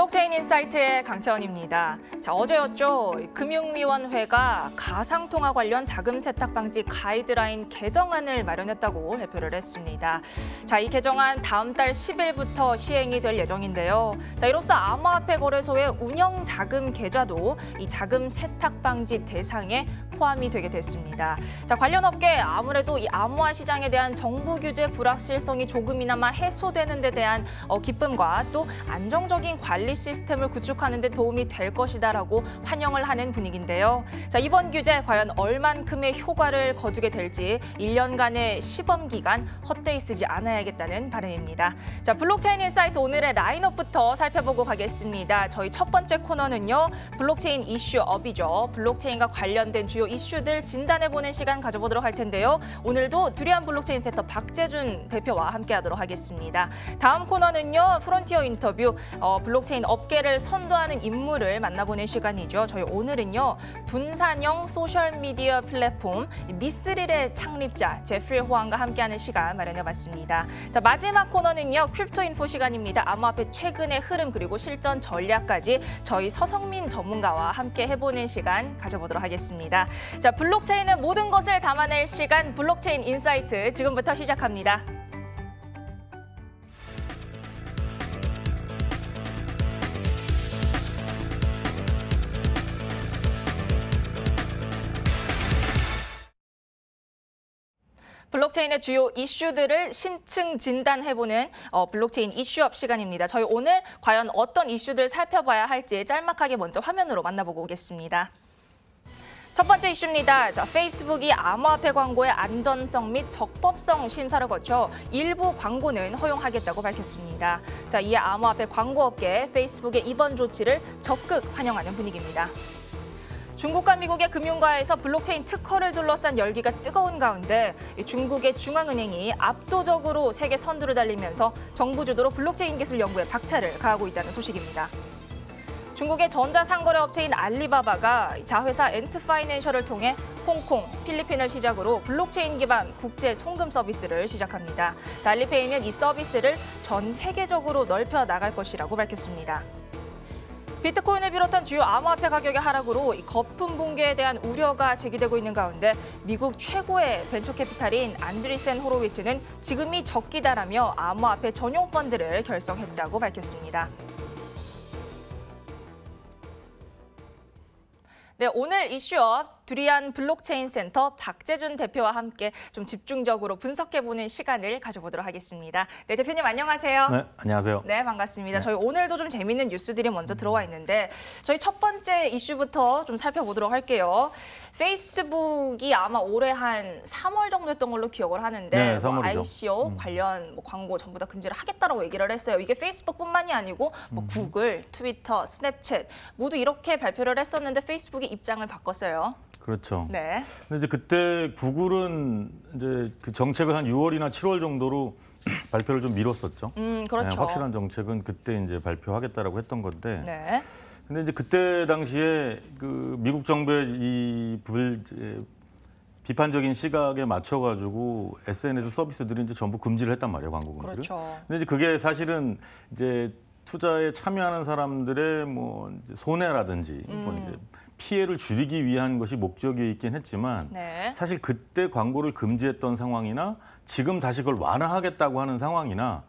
블록체인 인사이트의 강채원입니다. 자, 어제였죠. 금융위원회가 가상통화 관련 자금 세탁 방지 가이드라인 개정안을 마련했다고 발표를 했습니다. 자, 이 개정안 다음 달 10일부터 시행이 될 예정인데요. 자, 이로써 암호화폐 거래소의 운영 자금 계좌도 이 자금 세탁 방지 대상에 포함이 되게 됐습니다. 자, 관련 업계 아무래도 이 암호화 시장에 대한 정부 규제 불확실성이 조금이나마 해소되는 데 대한 기쁨과 또 안정적인 관리 시스템을 구축하는 데 도움이 될 것이다라고 환영을 하는 분위기인데요. 자, 이번 규제 과연 얼만큼의 효과를 거두게 될지 1년간의 시범 기간 헛되이 쓰지 않아야겠다는 바람입니다. 자, 블록체인 인사이트 오늘의 라인업부터 살펴보고 가겠습니다. 저희 첫 번째 코너는요. 블록체인 이슈업이죠. 블록체인과 관련된 주요 이슈들 진단해보는 시간 가져보도록 할 텐데요. 오늘도 두리안 블록체인 센터 박재준 대표와 함께하도록 하겠습니다. 다음 코너는요. 프론티어 인터뷰, 블록체인 업계를 선도하는 인물을 만나보는 시간이죠. 저희 오늘은요. 분산형 소셜미디어 플랫폼 미스릴의 창립자 제프리 호황과 함께하는 시간 마련해봤습니다. 자, 마지막 코너는요. 크립토 인포 시간입니다. 암호화폐 최근의 흐름 그리고 실전 전략까지 저희 서성민 전문가와 함께 해보는 시간 가져보도록 하겠습니다. 자, 블록체인의 모든 것을 담아낼 시간 블록체인 인사이트 지금부터 시작합니다. 블록체인의 주요 이슈들을 심층 진단해보는 블록체인 이슈업 시간입니다. 저희 오늘 과연 어떤 이슈들 살펴봐야 할지 짤막하게 먼저 화면으로 만나보고 오겠습니다. 첫 번째 이슈입니다. 자, 페이스북이 암호화폐 광고의 안전성 및 적법성 심사를 거쳐 일부 광고는 허용하겠다고 밝혔습니다. 자, 이에 암호화폐 광고업계 페이스북의 이번 조치를 적극 환영하는 분위기입니다. 중국과 미국의 금융가에서 블록체인 특허를 둘러싼 열기가 뜨거운 가운데 중국의 중앙은행이 압도적으로 세계 선두를 달리면서 정부 주도로 블록체인 기술 연구에 박차를 가하고 있다는 소식입니다. 중국의 전자상거래 업체인 알리바바가 자회사 엔트파이낸셜을 통해 홍콩, 필리핀을 시작으로 블록체인 기반 국제 송금 서비스를 시작합니다. 자, 알리페이는 이 서비스를 전 세계적으로 넓혀 나갈 것이라고 밝혔습니다. 비트코인을 비롯한 주요 암호화폐 가격의 하락으로 거품 붕괴에 대한 우려가 제기되고 있는 가운데 미국 최고의 벤처캐피탈인 안드리센 호로위츠는 지금이 적기다라며 암호화폐 전용 펀드를 결성했다고 밝혔습니다. 네, 오늘 이슈업 두리안 블록체인 센터 박재준 대표와 함께 좀 집중적으로 분석해보는 시간을 가져보도록 하겠습니다. 네, 대표님 안녕하세요. 네, 안녕하세요. 네, 반갑습니다. 네. 저희 오늘도 좀 재밌는 뉴스들이 먼저 들어와 있는데 저희 첫 번째 이슈부터 좀 살펴보도록 할게요. 페이스북이 아마 올해 한 3월 정도 했던 걸로 기억을 하는데 네, 3월이죠. ICO 관련 광고 전부 다 금지를 하겠다라고 얘기를 했어요. 이게 페이스북뿐만이 아니고 구글, 트위터, 스냅챗 모두 이렇게 발표를 했었는데 페이스북이 입장을 바꿨어요. 그렇죠. 네. 근데 이제 그때 구글은 이제 그 정책을 한 6월이나 7월 정도로 발표를 좀 미뤘었죠. 그렇죠. 네, 확실한 정책은 그때 이제 발표하겠다라고 했던 건데. 네. 근데 이제 그때 당시에 그 미국 정부의 이 비판적인 시각에 맞춰가지고 SNS 서비스들이 이제 전부 금지를 했단 말이에요, 광고 금지를. 그렇죠. 근데 이제 그게 사실은 이제 투자에 참여하는 사람들의 뭐 이제 손해라든지 뭐 이제 피해를 줄이기 위한 것이 목적이 있긴 했지만 네. 사실 그때 광고를 금지했던 상황이나 지금 다시 그걸 완화하겠다고 하는 상황이나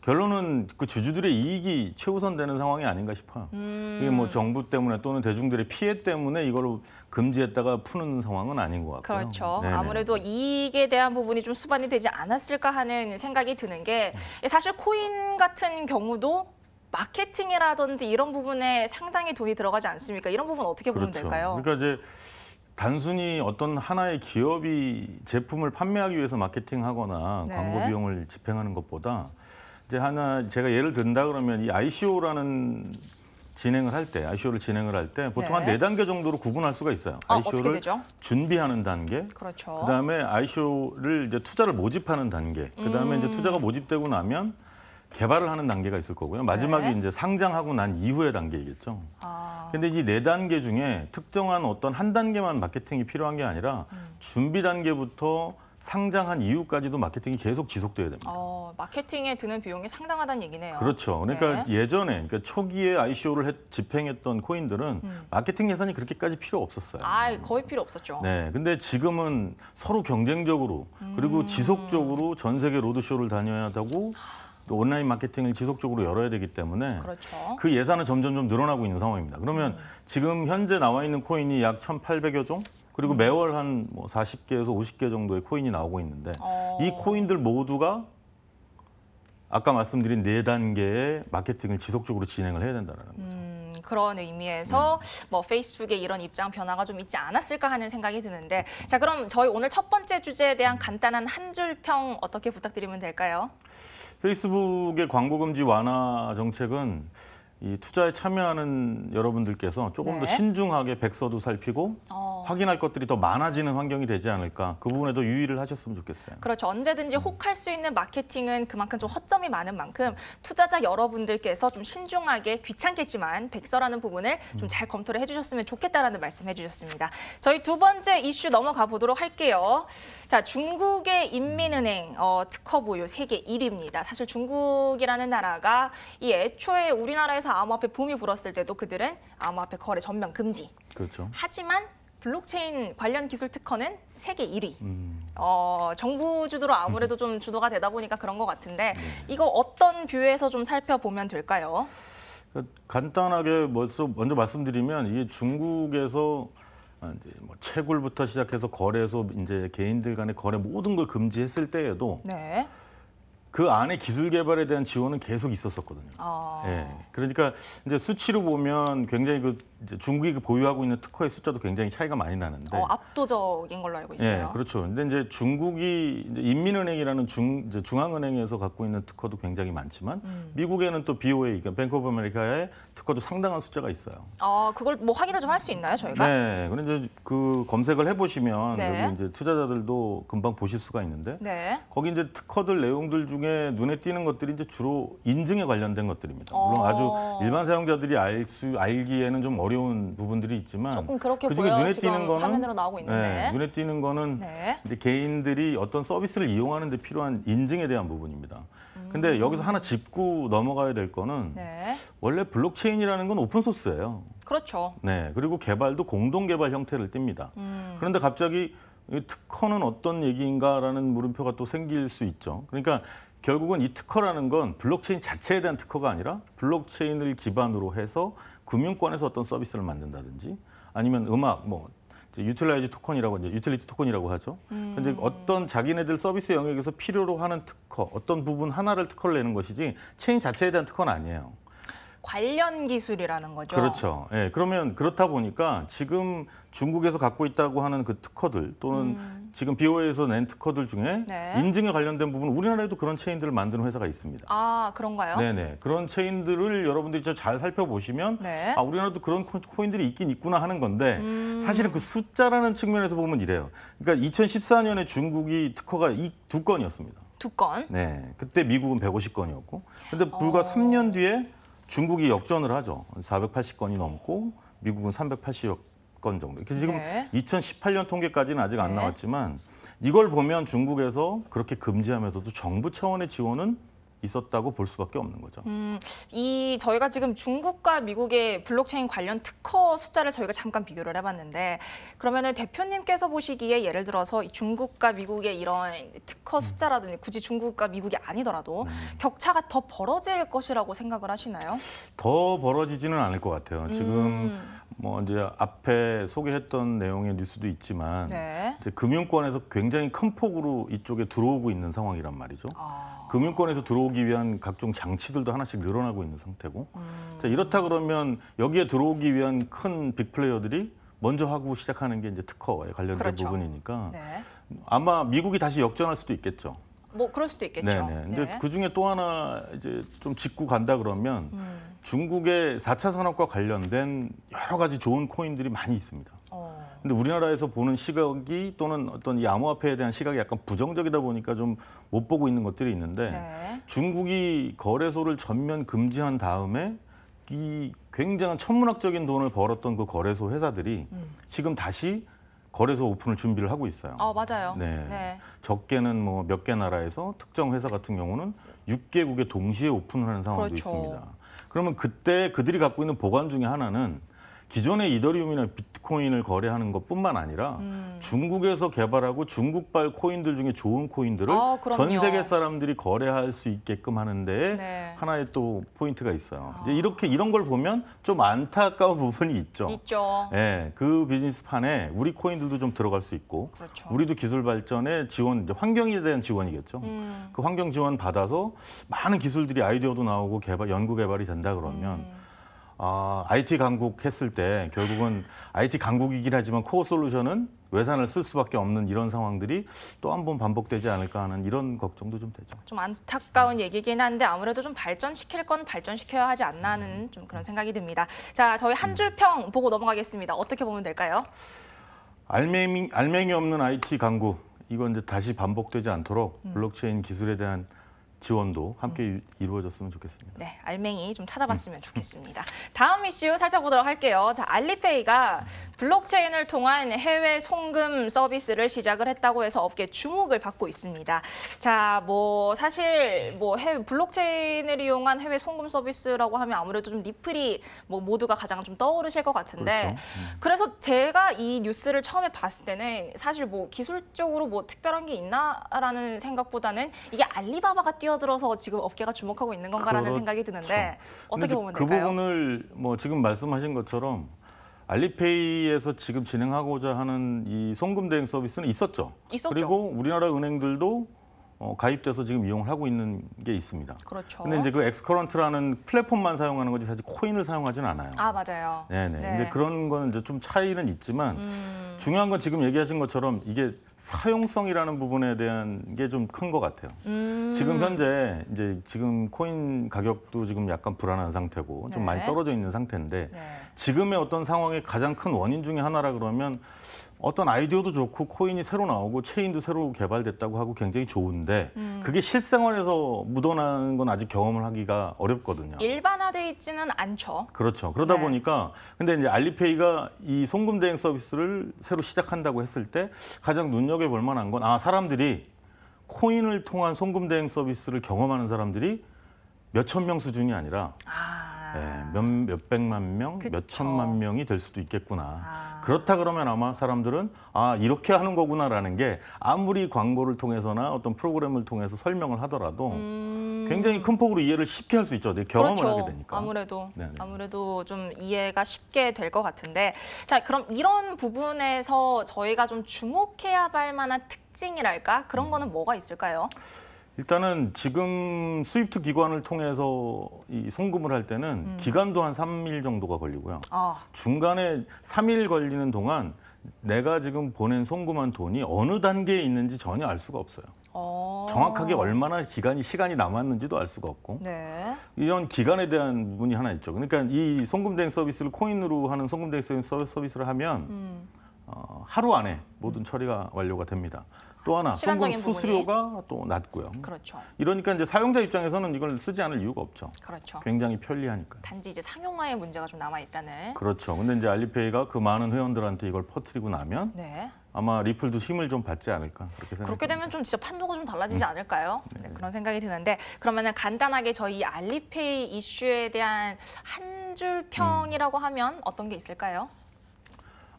결론은 그 주주들의 이익이 최우선되는 상황이 아닌가 싶어요. 이게 뭐 정부 때문에 또는 대중들의 피해 때문에 이걸 금지했다가 푸는 상황은 아닌 것 같고요. 그렇죠. 네네. 아무래도 이익에 대한 부분이 좀 수반이 되지 않았을까 하는 생각이 드는 게 사실 코인 같은 경우도 마케팅이라든지 이런 부분에 상당히 돈이 들어가지 않습니까? 이런 부분 어떻게 보면 그렇죠. 될까요? 그러니까 이제 단순히 어떤 하나의 기업이 제품을 판매하기 위해서 마케팅하거나 네. 광고 비용을 집행하는 것보다 이제 하나 제가 예를 든다 그러면 이 ICO라는 ICO를 진행을 할 때 보통 한 네. 4단계 정도로 구분할 수가 있어요. 어떻게 ICO를 되죠? 준비하는 단계, 그렇죠. 그다음에 ICO를 이제 투자를 모집하는 단계, 그다음에 이제 투자가 모집되고 나면 개발을 하는 단계가 있을 거고요. 마지막이 네. 이제 상장하고 난 이후의 단계이겠죠. 아, 근데 이 4단계 중에 특정한 어떤 한 단계만 마케팅이 필요한 게 아니라 준비 단계부터 상장한 이후까지도 마케팅이 계속 지속돼야 됩니다. 마케팅에 드는 비용이 상당하다는 얘기네요. 그렇죠. 그러니까 네. 예전에 그러니까 초기에 ICO를 집행했던 코인들은 마케팅 예산이 그렇게까지 필요 없었어요. 거의 필요 없었죠. 네, 근데 지금은 서로 경쟁적으로 그리고 지속적으로 전 세계 로드쇼를 다녀야 하고 또 온라인 마케팅을 지속적으로 열어야 되기 때문에 그렇죠. 그 예산은 점점 좀 늘어나고 있는 상황입니다. 그러면 지금 현재 나와 있는 코인이 약 1,800여 종? 그리고 매월 한 뭐 40개에서 50개 정도의 코인이 나오고 있는데 이 코인들 모두가 아까 말씀드린 4단계의 마케팅을 지속적으로 진행을 해야 된다는 거죠. 그런 의미에서 뭐 페이스북에 이런 입장 변화가 좀 있지 않았을까 하는 생각이 드는데 자 그럼 저희 오늘 첫 번째 주제에 대한 간단한 한 줄 평 어떻게 부탁드리면 될까요? 페이스북의 광고 금지 완화 정책은 이 투자에 참여하는 여러분들께서 조금 더 네. 신중하게 백서도 살피고 확인할 것들이 더 많아지는 환경이 되지 않을까 그 부분에 더 유의를 하셨으면 좋겠어요. 그렇죠. 언제든지 혹할 수 있는 마케팅은 그만큼 좀 허점이 많은 만큼 투자자 여러분들께서 좀 신중하게 귀찮겠지만 백서라는 부분을 좀 잘 검토를 해주셨으면 좋겠다라는 말씀해 주셨습니다. 저희 두 번째 이슈 넘어가 보도록 할게요. 자, 중국의 인민은행 특허 보유 세계 1위입니다. 사실 중국이라는 나라가 이 애초에 우리나라에서 암호화폐 붐이 불었을 때도 그들은 암호화폐 거래 전면 금지. 그렇죠. 하지만 블록체인 관련 기술 특허는 세계 1위. 정부 주도로 아무래도 좀 주도가 되다 보니까 그런 것 같은데 이거 어떤 뷰에서 좀 살펴보면 될까요? 간단하게 먼저 말씀드리면 이게 중국에서 이제 뭐 채굴부터 시작해서 거래소 이제 개인들 간의 거래 모든 걸 금지했을 때에도 네. 그 안에 기술 개발에 대한 지원은 계속 있었었거든요. 예. 그러니까 이제 수치로 보면 굉장히 이제 중국이 보유하고 있는 특허의 숫자도 굉장히 차이가 많이 나는데. 압도적인 걸로 알고 있어요. 예, 그렇죠. 근데 이제 중국이 이제 인민은행이라는 이제 중앙은행에서 갖고 있는 특허도 굉장히 많지만 미국에는 또 BOA, 그러니까 뱅크 오브 아메리카의 특허도 상당한 숫자가 있어요. 그걸 뭐 확인을 좀 할 수 있나요, 저희가? 네. 그런데 이제 그 검색을 해보시면 네. 여기 이제 투자자들도 금방 보실 수가 있는데. 네. 거기 이제 특허들 내용들 중에 눈에 띄는 것들이 이제 주로 인증에 관련된 것들입니다. 물론 아주 일반 사용자들이 알기에는 좀 어려운 부분들이 있지만 조금 그렇게 그중에 보여요. 눈에 지금 띄는 거는 화면으로 나오고 있는데. 네, 눈에 띄는 거는 네. 이제 개인들이 어떤 서비스를 이용하는 데 필요한 인증에 대한 부분입니다. 근데 여기서 하나 짚고 넘어가야 될 거는 네. 원래 블록체인이라는 건 오픈 소스예요. 그렇죠. 네, 그리고 개발도 공동 개발 형태를 띱니다. 그런데 갑자기 이 특허는 어떤 얘기인가라는 물음표가 또 생길 수 있죠. 그러니까 결국은 이 특허라는 건 블록체인 자체에 대한 특허가 아니라 블록체인을 기반으로 해서 금융권에서 어떤 서비스를 만든다든지 아니면 음악 뭐 유틸라이즈 토큰이라고 이제 유틸리티 토큰이라고 하죠. 근데 어떤 자기네들 서비스 영역에서 필요로 하는 특허, 어떤 부분 하나를 특허를 내는 것이지 체인 자체에 대한 특허는 아니에요. 관련 기술이라는 거죠. 그렇죠. 예, 그러면 그렇다 보니까 지금 중국에서 갖고 있다고 하는 그 특허들 또는 지금 BOA에서 낸 특허들 중에 네. 인증에 관련된 부분 우리나라에도 그런 체인들을 만드는 회사가 있습니다. 그런가요? 네네. 그런 체인들을 여러분들이 잘 살펴보시면 네. 우리나라도 그런 코인들이 있긴 있구나 하는 건데 사실은 그 숫자라는 측면에서 보면 이래요. 그러니까 2014년에 중국이 특허가 이 2건이었습니다. 2건. 네. 그때 미국은 150건이었고 근데 불과 3년 뒤에 중국이 역전을 하죠. 480건이 넘고 미국은 380여 건 정도. 지금 네. 2018년 통계까지는 아직 안 네. 나왔지만 이걸 보면 중국에서 그렇게 금지하면서도 정부 차원의 지원은 있었다고 볼 수밖에 없는 거죠. 저희가 지금 중국과 미국의 블록체인 관련 특허 숫자를 저희가 잠깐 비교를 해봤는데 그러면은 대표님께서 보시기에 예를 들어서 이 중국과 미국의 이런 특허 숫자라든지 굳이 중국과 미국이 아니더라도 격차가 더 벌어질 것이라고 생각을 하시나요? 더 벌어지지는 않을 것 같아요. 지금 뭐 이제 앞에 소개했던 내용의 뉴스도 있지만 네. 이제 금융권에서 굉장히 큰 폭으로 이쪽에 들어오고 있는 상황이란 말이죠. 금융권에서 들어오기 위한 각종 장치들도 하나씩 늘어나고 있는 상태고 자, 이렇다 그러면 여기에 들어오기 위한 큰 빅플레이어들이 먼저 하고 시작하는 게 이제 특허에 관련된 그렇죠. 부분이니까 네. 아마 미국이 다시 역전할 수도 있겠죠. 뭐 그럴 수도 있겠죠. 네네. 근데 그 중에 또 하나 이제 좀 짚고 간다 그러면 중국의 4차 산업과 관련된 여러 가지 좋은 코인들이 많이 있습니다. 근데 우리나라에서 보는 시각이 또는 어떤 이 암호화폐에 대한 시각이 약간 부정적이다 보니까 좀 못 보고 있는 것들이 있는데 네. 중국이 거래소를 전면 금지한 다음에 이 굉장한 천문학적인 돈을 벌었던 그 거래소 회사들이 지금 다시 거래소 오픈을 준비를 하고 있어요. 맞아요. 네. 네. 적게는 뭐 몇 개 나라에서 특정 회사 같은 경우는 6개국에 동시에 오픈을 하는 상황도 그렇죠. 있습니다. 그러면 그때 그들이 갖고 있는 보관 중에 하나는 기존의 이더리움이나 비트코인을 거래하는 것뿐만 아니라 중국에서 개발하고 중국발 코인들 중에 좋은 코인들을 그럼요. 전 세계 사람들이 거래할 수 있게끔 하는 데에 네. 하나의 또 포인트가 있어요. 이제 이런 걸 보면 좀 안타까운 부분이 있죠. 있죠. 예, 그 비즈니스판에 우리 코인들도 좀 들어갈 수 있고, 그렇죠. 우리도 기술 발전에 지원, 이제 환경에 대한 지원이겠죠. 그 환경 지원 받아서 많은 기술들이 아이디어도 나오고 연구 개발이 된다 그러면 IT 강국 했을 때 결국은 IT 강국이긴 하지만 코어 솔루션은 외산을 쓸 수밖에 없는 이런 상황들이 또 한 번 반복되지 않을까 하는 이런 걱정도 좀 되죠. 좀 안타까운 얘기긴 한데 아무래도 좀 발전시킬 건 발전시켜야 하지 않나 하는 좀 그런 생각이 듭니다. 자, 저희 한 줄 평 보고 넘어가겠습니다. 어떻게 보면 될까요? 알맹이 없는 IT 강국, 이건 이제 다시 반복되지 않도록 블록체인 기술에 대한 지원도 함께 이루어졌으면 좋겠습니다. 네, 알맹이 좀 찾아봤으면 좋겠습니다. 다음 이슈 살펴보도록 할게요. 자, 알리페이가 블록체인을 통한 해외 송금 서비스를 시작을 했다고 해서 업계 주목을 받고 있습니다. 자, 뭐 사실 뭐 블록체인을 이용한 해외 송금 서비스라고 하면 아무래도 좀 리플이 뭐 모두가 가장 좀 떠오르실 것 같은데, 그렇죠. 그래서 제가 이 뉴스를 처음에 봤을 때는 사실 뭐 기술적으로 뭐 특별한 게 있나라는 생각보다는 이게 알리바바가 뛰어들어서 지금 업계가 주목하고 있는 건가라는 그렇죠. 생각이 드는데 어떻게 보면 그 될까요? 부분을 뭐 지금 말씀하신 것처럼 알리페이에서 지금 진행하고자 하는 이 송금 대행 서비스는 있었죠. 있었죠. 그리고 우리나라 은행들도 가입돼서 지금 이용을 하고 있는 게 있습니다. 그렇죠. 근데 이제 그 엑스커런트라는 플랫폼만 사용하는 거지 사실 코인을 사용하지는 않아요. 맞아요. 네네. 네. 이제 그런 거는 이제 좀 차이는 있지만 중요한 건 지금 얘기하신 것처럼 이게 사용성이라는 부분에 대한 게 좀 큰 것 같아요. 지금 현재 이제 지금 코인 가격도 지금 약간 불안한 상태고 좀 네. 많이 떨어져 있는 상태인데 네. 지금의 어떤 상황의 가장 큰 원인 중에 하나라 그러면 어떤 아이디어도 좋고 코인이 새로 나오고 체인도 새로 개발됐다고 하고 굉장히 좋은데 그게 실생활에서 묻어나는 건 아직 경험을 하기가 어렵거든요. 일반화돼 있지는 않죠. 그렇죠. 그러다 네. 보니까 근데 이제 알리페이가 이 송금 대행 서비스를 새로 시작한다고 했을 때 가장 눈여겨볼 만한 건 사람들이 코인을 통한 송금 대행 서비스를 경험하는 사람들이 몇천 명 수준이 아니라 몇백만 명, 그쵸. 몇천만 명이 될 수도 있겠구나. 아. 그렇다 그러면 아마 사람들은 이렇게 하는 거구나라는 게 아무리 광고를 통해서나 어떤 프로그램을 통해서 설명을 하더라도 굉장히 큰 폭으로 이해를 쉽게 할 수 있죠. 경험을 그렇죠. 하게 되니까. 네네. 아무래도 좀 이해가 쉽게 될 것 같은데, 자, 그럼 이런 부분에서 저희가 좀 주목해야 할 만한 특징이랄까? 그런 거는 뭐가 있을까요? 일단은 지금 스위프트 기관을 통해서 이 송금을 할 때는 기간도 한 3일 정도가 걸리고요. 중간에 3일 걸리는 동안 내가 지금 보낸 송금한 돈이 어느 단계에 있는지 전혀 알 수가 없어요. 정확하게 얼마나 시간이 남았는지도 알 수가 없고 네. 이런 기간에 대한 부분이 하나 있죠. 그러니까 이 송금 대행 서비스를 코인으로 하는 송금 대행 서비스를 하면 하루 안에 모든 처리가 완료가 됩니다. 또 하나 송금 시간적인 수수료가 또 낮고요. 그렇죠. 이러니까 이제 사용자 입장에서는 이걸 쓰지 않을 이유가 없죠. 그렇죠. 굉장히 편리하니까. 단지 이제 상용화의 문제가 좀 남아 있다는. 그렇죠. 근데 이제 알리페이가 그 많은 회원들한테 이걸 퍼뜨리고 나면 네. 아마 리플도 힘을 좀 받지 않을까 그렇게 생각합니다. 그렇게 되면 좀 진짜 판도가 좀 달라지지 않을까요? 네, 그런 생각이 드는데, 그러면은 간단하게 저희 알리페이 이슈에 대한 한 줄 평이라고 하면 어떤 게 있을까요?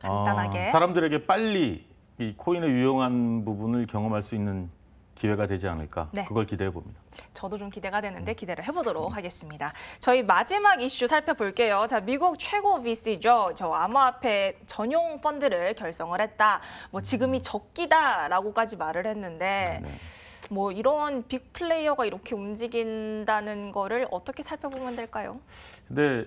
간단하게. 사람들에게 빨리 이 코인의 유용한 부분을 경험할 수 있는 기회가 되지 않을까 네. 그걸 기대해 봅니다. 저도 좀 기대가 되는데 기대를 해보도록 하겠습니다. 저희 마지막 이슈 살펴볼게요. 자, 미국 최고 VC죠. 저 암호화폐 전용 펀드를 결성을 했다. 뭐 지금이 적기다라고까지 말을 했는데 네. 뭐 이런 빅 플레이어가 이렇게 움직인다는 거를 어떻게 살펴보면 될까요? 근데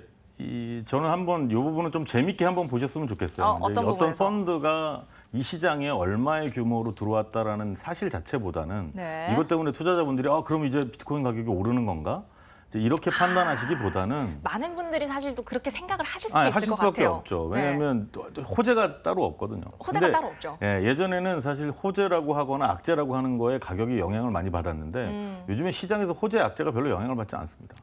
저는 한번 이 부분은 좀 재밌게 한번 보셨으면 좋겠어요. 어떤 어떤 부분에서? 펀드가 이 시장에 얼마의 규모로 들어왔다라는 사실 자체보다는 네. 이것 때문에 투자자분들이 그럼 이제 비트코인 가격이 오르는 건가? 이제 이렇게 판단하시기보다는 많은 분들이 사실 또 그렇게 생각을 하실 수도 하실 있을 것 수밖에 같아요. 없죠. 네. 왜냐하면 호재가 따로 없거든요. 호재가 근데 따로 없죠. 예전에는 사실 호재라고 하거나 악재라고 하는 거에 가격이 영향을 많이 받았는데 요즘에 시장에서 호재, 악재가 별로 영향을 받지 않습니다.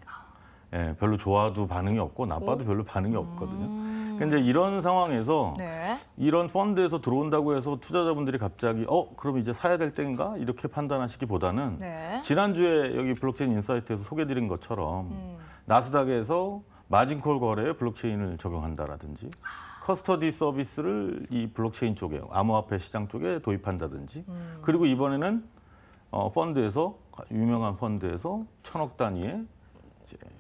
별로 좋아도 반응이 없고 나빠도 별로 반응이 없거든요. 근데 이런 상황에서 네. 이런 펀드에서 들어온다고 해서 투자자분들이 갑자기 그럼 이제 사야 될 때인가 이렇게 판단하시기보다는 네. 지난주에 여기 블록체인 인사이트에서 소개드린 것처럼 나스닥에서 마진콜 거래에 블록체인을 적용한다라든지 커스터디 서비스를 이 블록체인 쪽에 암호화폐 시장 쪽에 도입한다든지 그리고 이번에는 펀드에서 유명한 펀드에서 1,000억 단위의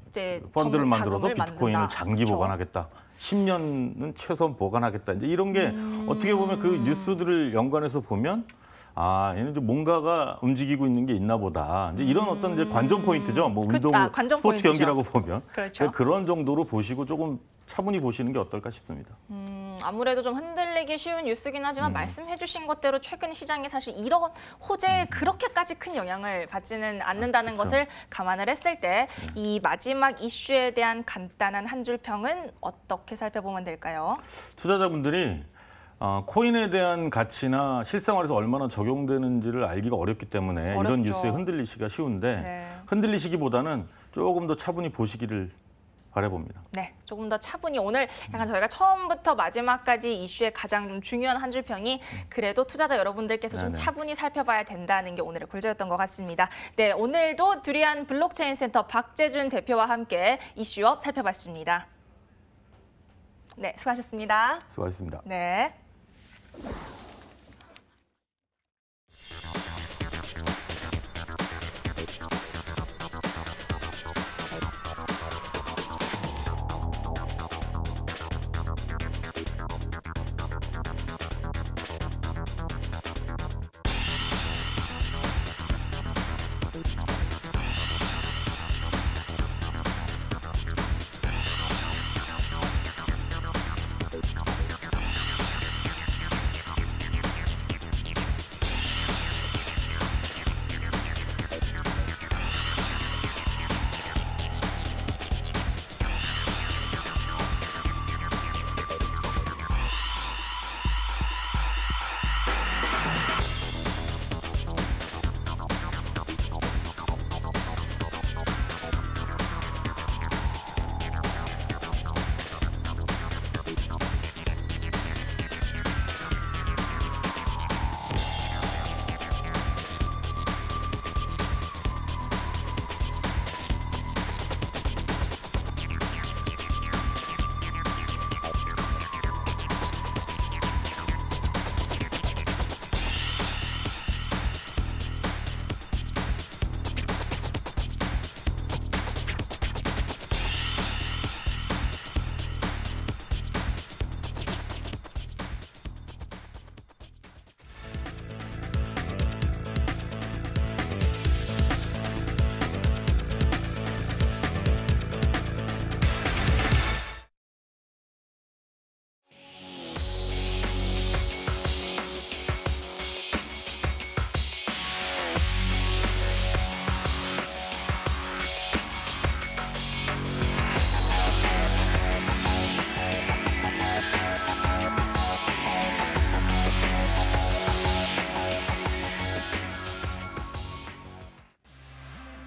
이제 펀드를 만들어서 비트코인을 만든다. 장기 그쵸? 보관하겠다. 10년은 최소한 보관하겠다. 이제 이런 게 어떻게 보면 그 뉴스들을 연관해서 보면 얘는 좀 뭔가가 움직이고 있는 게 있나 보다. 이제 이런 어떤 이제 관전 포인트죠. 뭐 운동, 관전 스포츠 포인트죠. 경기라고 보면 그렇죠. 그런 정도로 보시고 조금 차분히 보시는 게 어떨까 싶습니다. 아무래도 좀 흔들리기 쉬운 뉴스긴 하지만 말씀해주신 것대로 최근 시장에 사실 이런 호재에 그렇게까지 큰 영향을 받지는 않는다는 그렇죠. 것을 감안을 했을 때 이 마지막 이슈에 대한 간단한 한 줄 평은 어떻게 살펴보면 될까요? 투자자분들이 코인에 대한 가치나 실생활에서 얼마나 적용되는지를 알기가 어렵기 때문에 이런 어렵죠. 뉴스에 흔들리시기가 쉬운데 네. 흔들리시기보다는 조금 더 차분히 보시기를 바라봅니다. 네, 조금 더 차분히 오늘 약간 저희가 처음부터 마지막까지 이슈의 가장 좀 중요한 한 줄 평이 그래도 투자자 여러분들께서 좀 네네. 차분히 살펴봐야 된다는 게 오늘의 골자였던 것 같습니다. 네, 오늘도 두리안 블록체인 센터 박재준 대표와 함께 이슈업 살펴봤습니다. 네, 수고하셨습니다. 수고하셨습니다. 네.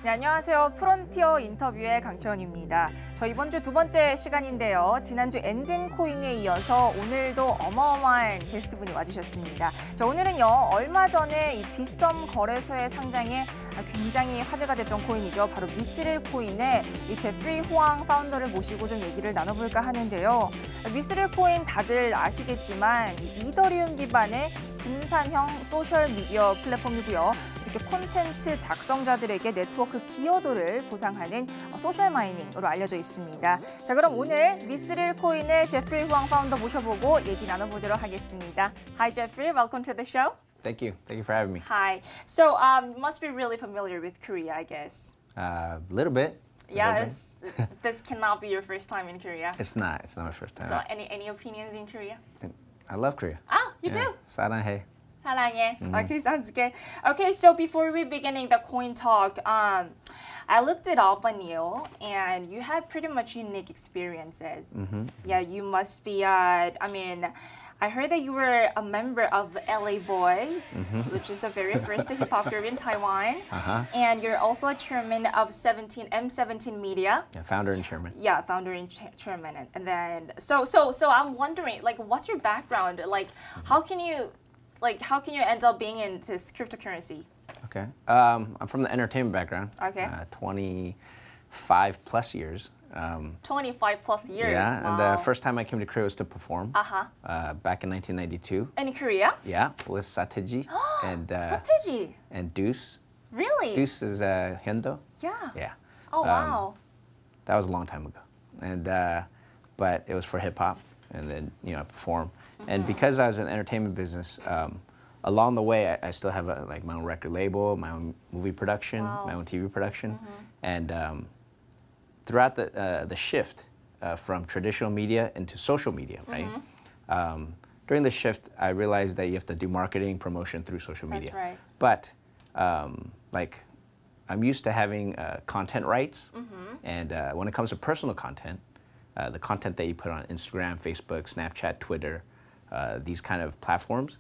네, 안녕하세요. 프론티어 인터뷰의 강채원입니다. 저 이번 주 두 번째 시간인데요. 지난주 엔진코인에 이어서 오늘도 어마어마한 게스트분이 와주셨습니다. 자, 오늘은요, 얼마 전에 이 빗썸 거래소에 상장해 굉장히 화제가 됐던 코인이죠. 바로 미스릴 코인의 이 제프리 호앙 파운더를 모시고 좀 얘기를 나눠볼까 하는데요. 미스릴 코인 다들 아시겠지만 이 이더리움 기반의 분산형 소셜 미디어 플랫폼이고요. 이렇게 콘텐츠 작성자들에게 네트워크 기여도를 보상하는 소셜 마이닝으로 알려져 있습니다. 자, 그럼 오늘 미스릴 코인의 제프리 호앙 파운더 모셔보고 얘기 나눠보도록 하겠습니다. Hi, Jeffrey. Welcome to the show. Thank you. Thank you for having me. Hi. So, you must be really familiar with Korea, I guess. A little bit. Yes. This cannot be your first time in Korea. It's not. It's not my first time. So, any opinions in Korea? I love Korea. Ah, you do? 사랑해. 사랑해. Okay, sounds good. Okay, so before we beginning the coin talk, I looked it up on you, and you have pretty much unique experiences. Yeah, you must be. I heard that you were a member of LA Boys, which is the very first hip hop group in Taiwan. And you're also a chairman of M17 Media. Yeah, founder and chairman. Yeah, founder and chairman. And then, so I'm wondering, like, what's your background? Like, how can you end up being into cryptocurrency? Okay. I'm from the entertainment background. Okay. 25 plus years. 25 plus years. Yeah, Wow. and the first time I came to Korea was to perform. Back in 1992. In Korea? Yeah, with Sateji and Sateji. and Deuce. Really? Deuce is Hyundo. Yeah. Yeah. Oh, wow. That was a long time ago, and but it was for hip hop, and then I perform. And because I was in the entertainment business, along the way I still have my own record label, my own movie production, my own TV production, and throughout the shift from traditional media into social media, right? During the shift, I realized that you have to do marketing, promotion through social media. That's right. But I'm used to having content rights, and when it comes to personal content, the content that you put on Instagram, Facebook, Snapchat, Twitter, these kind of platforms,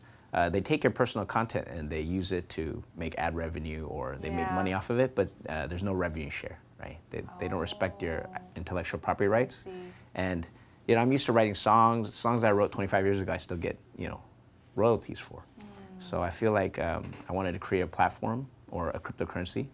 they take your personal content and they use it to make ad revenue or they make money off of it, but there's no revenue share, right? They don't respect your intellectual property rights. And I'm used to writing songs that I wrote 25 years ago, I still get royalties for. So I feel like I wanted to create a platform or a cryptocurrency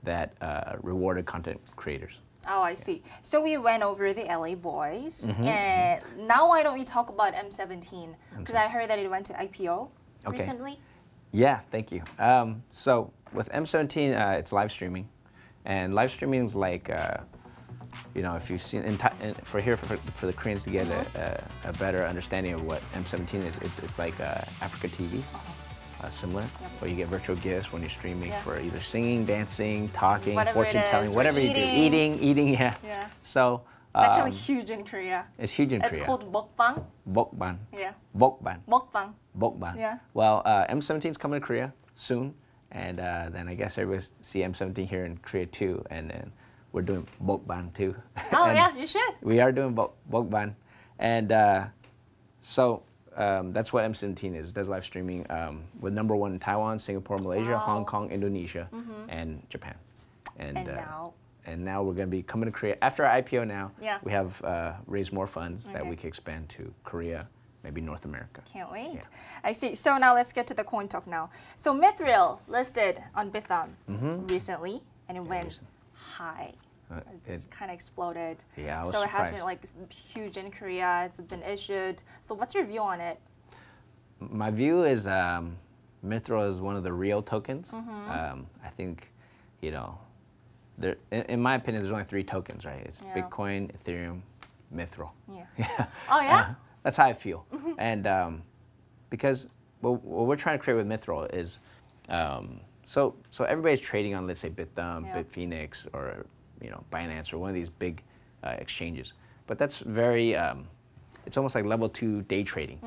that rewarded content creators. Oh, I see. So we went over the LA Boys, and now why don't we talk about M17? Because I heard that it went to IPO recently. Yeah, thank you. So with M17, it's live streaming, and live streaming is like, if you've seen for the Koreans to get a better understanding of what M17 is, it's like Africa TV. Similar, where you get virtual gifts when you're streaming for either singing, dancing, talking, fortune telling, whatever you do. Eating, yeah. So it's actually huge in Korea. It's huge in Korea. It's called mukbang. Mukbang. Yeah. Mukbang. Mukbang. Mukbang. Yeah. Well, M17 is coming to Korea soon, and then I guess everybody see M17 here in Korea too, and then we're doing mukbang too. Oh yeah, you should. We are doing mukbang, and so. That's what M17 is. It does live streaming with #1 in Taiwan, Singapore, Malaysia, Hong Kong, Indonesia, and Japan. And now we're going to be coming to Korea. After our IPO now, we have raised more funds that we can expand to Korea, maybe North America. Can't wait. Yeah. I see. So now let's get to the coin talk now. So Mithril listed on Bithumb recently, and it went high. It's kind of exploded. Yeah, I was so it has surprised. been like huge in Korea. It's been issued. So what's your view on it? My view is Mithril is one of the real tokens. I think, there, in my opinion, there's only 3 tokens, right? It's Bitcoin, Ethereum, Mithril. Yeah. Oh yeah. That's how I feel. And because what we're trying to create with Mithril is, so everybody's trading on, let's say, Bithumb, Bitfinex, or Binance, or one of these big exchanges. But that's very, it's almost like level 2 day trading.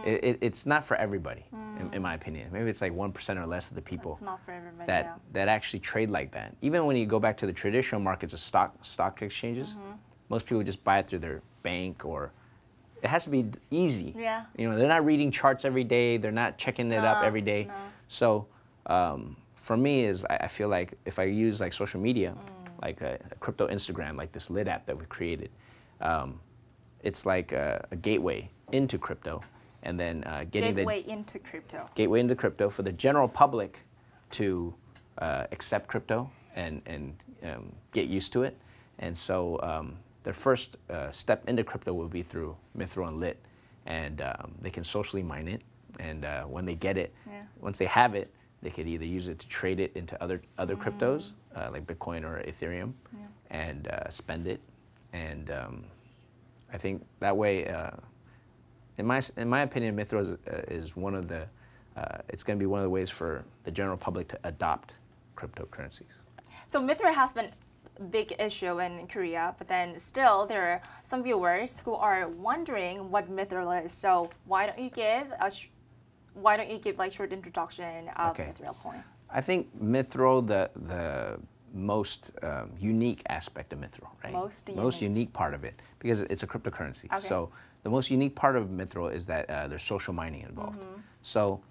It's not for everybody, in my opinion. Maybe it's like 1% or less of the people It's not for everybody. that actually trade like that. Even when you go back to the traditional markets of stock exchanges, most people just buy it through their bank, or it has to be easy. Yeah. They're not reading charts every day. They're not checking it up every day. No. So for me, I feel like if I use like social media, like a crypto Instagram, like this lit app that we created, it's like a gateway into crypto, and then getting Gateway into crypto. Gateway into crypto for the general public to accept crypto and get used to it. And so their first step into crypto will be through Mithril and Lit, and they can socially mine it. And when they get it, once they have it, they could either use it to trade it into other cryptos, like Bitcoin or Ethereum, and spend it. And I think that way, in my opinion, Mithril is one of the, it's going to be one of the ways for the general public to adopt cryptocurrencies. So Mithril has been a big issue in Korea, but then still there are some viewers who are wondering what Mithril is. So why don't you give like short introduction of Mithril coin? I think Mithril, the most unique aspect of Mithril, right? Most unique part of it, because it's a cryptocurrency. Okay. So the most unique part of Mithril is that there's social mining involved. So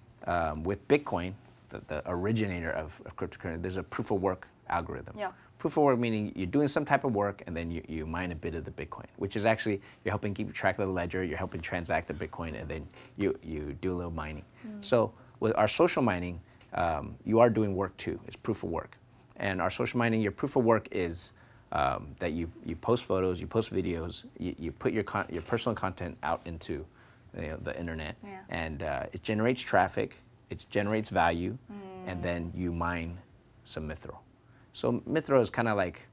with Bitcoin, the originator of cryptocurrency, there's a proof of work algorithm. Yeah. Proof of work meaning you're doing some type of work and then you mine a bit of the Bitcoin, which is actually, you're helping keep track of the ledger, you're helping transact the Bitcoin, and then you do a little mining. So with our social mining, you are doing work too. It's proof of work. And our social mining, your proof of work is that you post photos, you post videos, you put your personal content out into the internet, and it generates traffic, it generates value, and then you mine some Mithril. So Mithril is kind of like,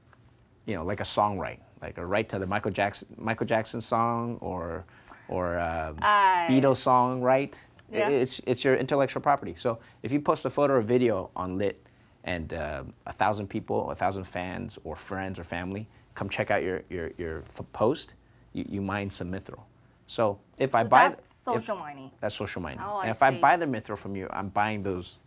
like a song right, like a right to the Michael Jackson song or Beatles song, right? Yeah. It's your intellectual property. So if you post a photo or video on Lit and 1,000 people, 1,000 fans or friends or family come check out your post, you mine some Mithril. So if I buy that's social mining. That's social mining. Oh, and I if I see. buy the Mithril from you, I'm buying those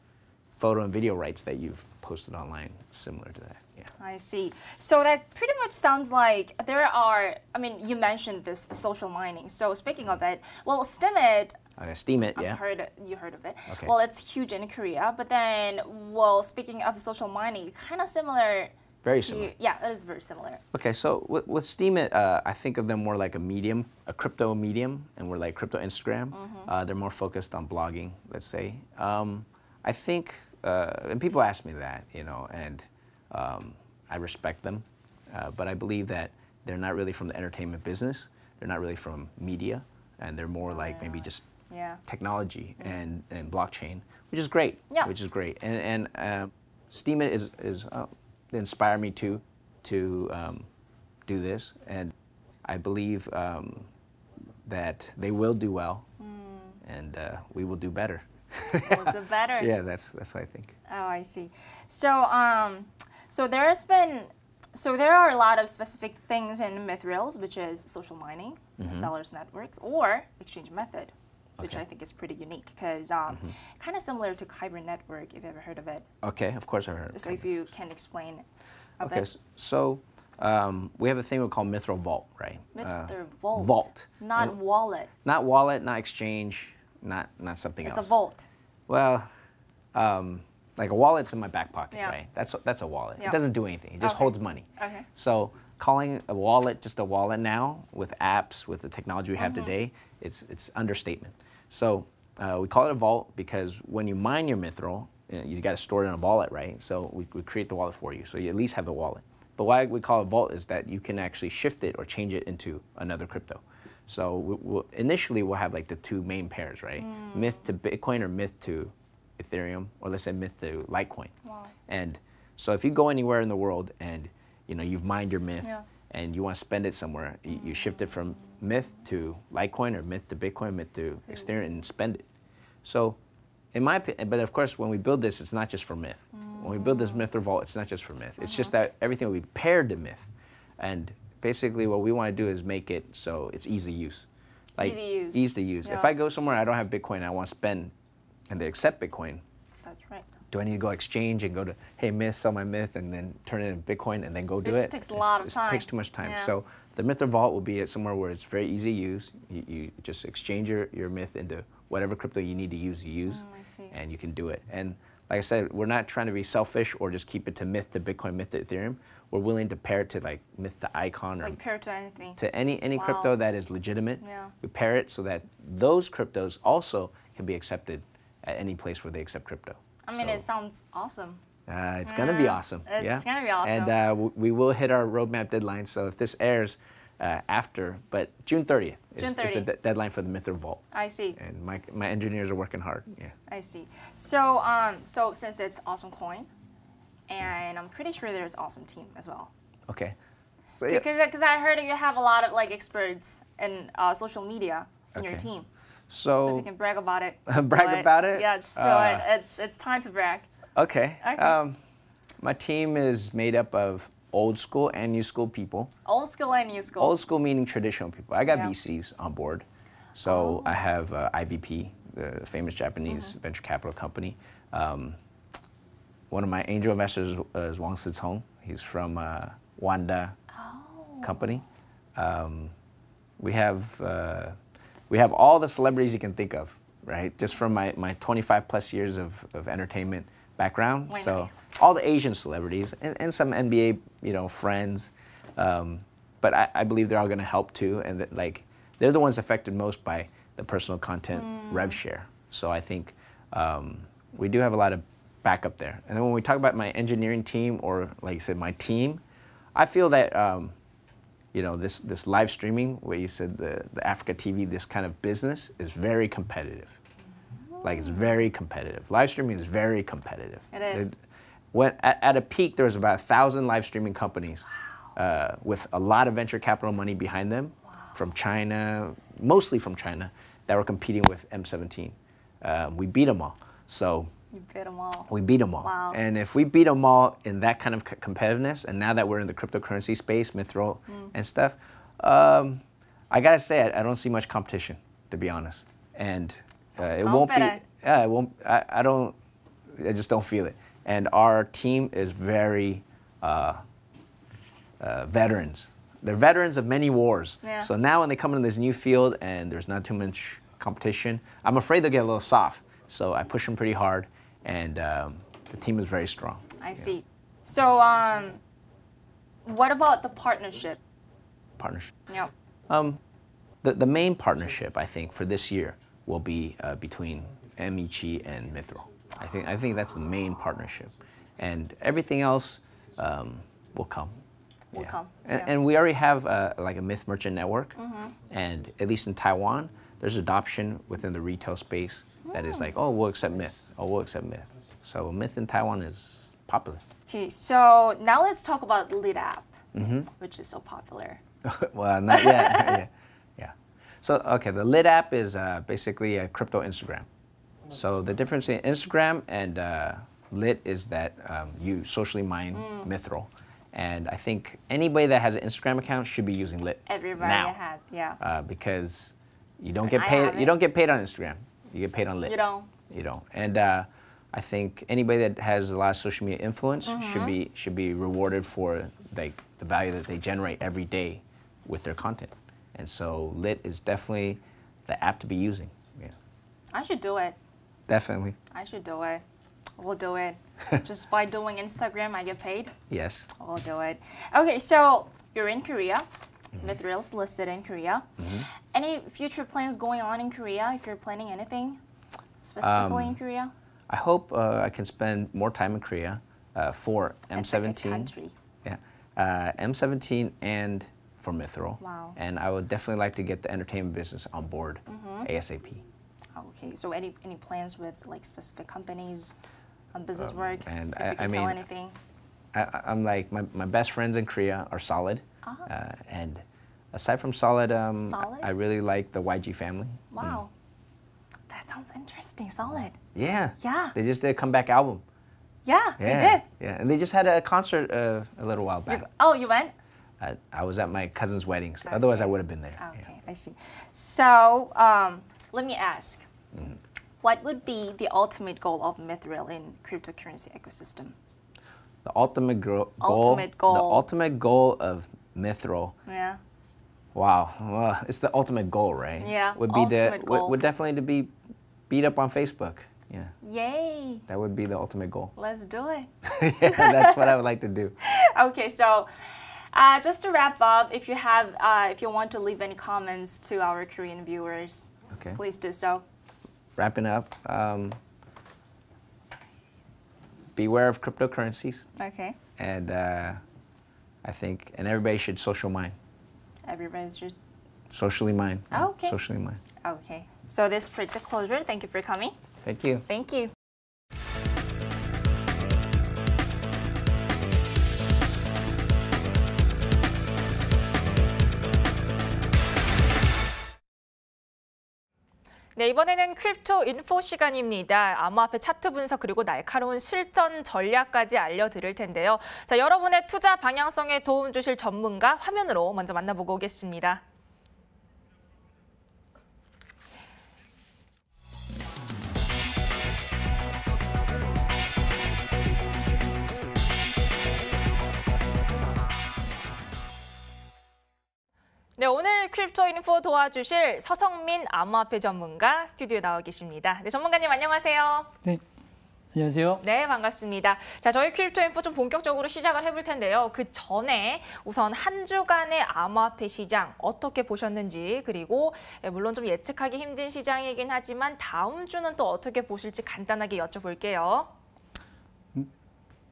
photo and video rights that you've posted online, similar to that. Yeah. I see. So that pretty much sounds like there are, I mean, you mentioned this social mining. So speaking of it, well, Steemit, Okay, Steemit, yeah. you heard of it. Okay. Well, it's huge in Korea. But then, well, speaking of social mining, kind of similar. Very to, similar. Yeah, it is very similar. Okay, so with Steemit, I think of them more like a medium, a crypto medium, and we're like crypto Instagram. They're more focused on blogging, let's say. I think, and people ask me that, and I respect them, but I believe that they're not really from the entertainment business. They're not really from media, and they're more like maybe just technology and blockchain, which is great. Yeah. Which is great, and Steemit is inspire me to do this, and I believe that they will do well, and we will do better. We'll do better. Yeah, that's what I think. Oh, I see. So, so there are a lot of specific things in Mithrils, which is social mining, sellers networks, or exchange method, which Okay. I think is pretty unique because kind of similar to Kyber network, if you've ever heard of it. Okay, of course I heard. So if you can explain a Okay, bit. so we have a thing we call Mithril Vault, right? Mithril Vault. Vault. Not wallet. Not wallet, not exchange, not something It's else. a vault. Well, like a wallet's in my back pocket, Yeah. right? That's a wallet. Yeah. It doesn't do anything. It just Okay. holds money. Okay. So calling a wallet just a wallet now with apps, with the technology we have Mm-hmm. today, it's understatement. So we call it a vault because when you mine your Mithril, you got to store it in a wallet, right? So we create the wallet for you, so you at least have the wallet. But why we call it vault is that you can actually shift it or change it into another crypto. So initially we'll have like the two main pairs, right? Myth to Bitcoin or Myth to Ethereum, or let's say Myth to Litecoin. Wow. And so if you go anywhere in the world and you've mined your Myth Yeah. and you want to spend it somewhere, you shift it from Myth to Litecoin or Myth to Bitcoin, Myth to Ethereum, and spend it. So in my opinion, but of course when we build this, it's not just for Myth. When we build this Mithril Vault, it's not just for Myth. It's just that everything will be paired to Myth. And basically what we want to do is make it so it's easy use. Like, Easy use. Easy to use. If Yeah. I go somewhere and I don't have Bitcoin and I want to spend and they accept Bitcoin, That's right. do I need to go exchange and go to, hey, Myth, sell my Myth, and then turn it into Bitcoin and then go do This it? takes a lot of time. It takes too much time. Yeah. So the Mithril Vault will be at somewhere where it's very easy to use. You just exchange your Myth into whatever crypto you need to use, I see. and you can do it. And like I said, we're not trying to be selfish or just keep it to Myth to Bitcoin, Myth to Ethereum. We're willing to pair it to like Myth to Icon or Like pair to anything. to any Wow. crypto that is legitimate. Yeah. We pair it so that those cryptos also can be accepted at any place where they accept crypto. I mean, So, it sounds awesome. it's going to be awesome. It's yeah? gonna be awesome. And we will hit our roadmap deadline. So if this airs after, but June 30th June is the 30th. deadline for the Mithril Vault. I see. And my engineers are working hard. Yeah. I see. So, so since it's awesome coin, and I'm pretty sure there's awesome team as well. Okay. So yeah. Because I heard you have a lot of like experts in social media in your Okay. team. So if So you can brag about it. just Brag do it. about it? Yeah, just do it. It's time to brag. okay. Okay. My team is made up of old school and new school people. Old school and new school. Old school meaning traditional people. I got Yeah. VCs on board. So I have IVP, the famous Japanese venture capital company. One of my angel investors is Wang Sitong. He's from Wanda company. We have all the celebrities you can think of, right? Just from my 25 plus years of entertainment background. Why So not? all the Asian celebrities and some NBA, friends. But I believe they're all going to help too, and that, like, they're the ones affected most by the personal content rev share. So I think we do have a lot of backup there. And then when we talk about my engineering team, or like you said, my team, I feel that this live streaming, where you said the Africa TV, this kind of business is very competitive. Like, it's very competitive. Live streaming is very competitive. It is. At a peak, there was about 1,000 live streaming companies with a lot of venture capital money behind them from China, mostly from China, that were competing with M17. We beat them all. So You beat them all. we beat them all. Wow. And if we beat them all in that kind of competitiveness, and now that we're in the cryptocurrency space, Mithril and stuff, I gotta say, I don't see much competition, to be honest. And it won't be. confident. Yeah, it won't. I don't. I just don't feel it. And our team is very veterans. They're veterans of many wars. Yeah. So now when they come into this new field and there's not too much competition, I'm afraid they'll get a little soft. So I push them pretty hard, and the team is very strong. I see. So, what about the partnership? Partnership. Yeah. The main partnership, I think, for this year will be between Amici and Mithril. I think that's the main partnership, and everything else will come. Will come, And, yeah. and we already have like a Myth Merchant network, and at least in Taiwan, there's adoption within the retail space that is like, oh, we'll accept Myth. Oh, we'll accept Myth. So Myth in Taiwan is popular. Okay, so now let's talk about Lit app, which is so popular. Well, not yet. Not yet. Yeah. So, okay, the Lit app is basically a crypto Instagram. So the difference in Instagram and Lit is that you socially mine Mithril. And I think anybody that has an Instagram account should be using Lit Everybody now, has, yeah. because you don't I get have paid. You it. don't get paid on Instagram. You get paid on Lit. You don't. You don't. And I think anybody that has a lot of social media influence should be rewarded for the value that they generate every day with their content. And so Lit is definitely the app to be using. Yeah, I should do it. definitely. I should do it. We'll do it. Just by doing Instagram, I get paid. Yes. We'll do it. Okay, so you're in Korea. Mithril's listed in Korea. Any future plans going on in Korea? If you're planning anything specifically in Korea? I hope I can spend more time in Korea for It's like a M17. country. Yeah, M17 and for Mithril. Wow. And I would definitely like to get the entertainment business on board ASAP. Okay, so any plans with like specific companies on business work? and if you I can tell mean, anything. I'm like, my best friends in Korea are Solid. And aside from Solid, Solid? I really like the YG family. Wow. That sounds interesting. Solid. Yeah. Yeah. They just did a comeback album. Yeah, Yeah. they did. Yeah, and they just had a concert a little while back. Oh, you went? I was at my cousin's weddings. Otherwise, I would have been there. Okay, Yeah. I see. So let me ask, what would be the ultimate goal of Mithril in cryptocurrency ecosystem? The ultimate goal. Ultimate goal. The ultimate goal of Mithril. Yeah. Wow. Well, it's the ultimate goal, right? Yeah, Would be ultimate goal. would definitely to be beat up on Facebook. Yeah. Yay. That would be the ultimate goal. Let's do it. Yeah, that's what I would like to do. Okay, so just to wrap up, if you want to leave any comments to our Korean viewers, Okay. please do so. Wrapping up. Beware of cryptocurrencies, Okay. and I think, and everybody should social mine. Everybody's just Socially mine. Okay. Socially mine. okay. So this brings a closure. Thank you for coming. Thank you. Thank you. 네, 이번에는 크립토 인포 시간입니다. 암호화폐 차트 분석 그리고 날카로운 실전 전략까지 알려드릴 텐데요. 자, 여러분의 투자 방향성에 도움 주실 전문가 화면으로 먼저 만나보고 오겠습니다. 네, 오늘 크립토 인포 도와주실 서성민 암호화폐 전문가 스튜디오에 나와 계십니다. 네, 전문가님 안녕하세요. 네, 안녕하세요. 네, 반갑습니다. 자, 저희 크립토 인포 좀 본격적으로 시작을 해볼 텐데요. 그 전에 우선 한 주간의 암호화폐 시장 어떻게 보셨는지, 그리고 물론 좀 예측하기 힘든 시장이긴 하지만 다음 주는 또 어떻게 보실지 간단하게 여쭤볼게요.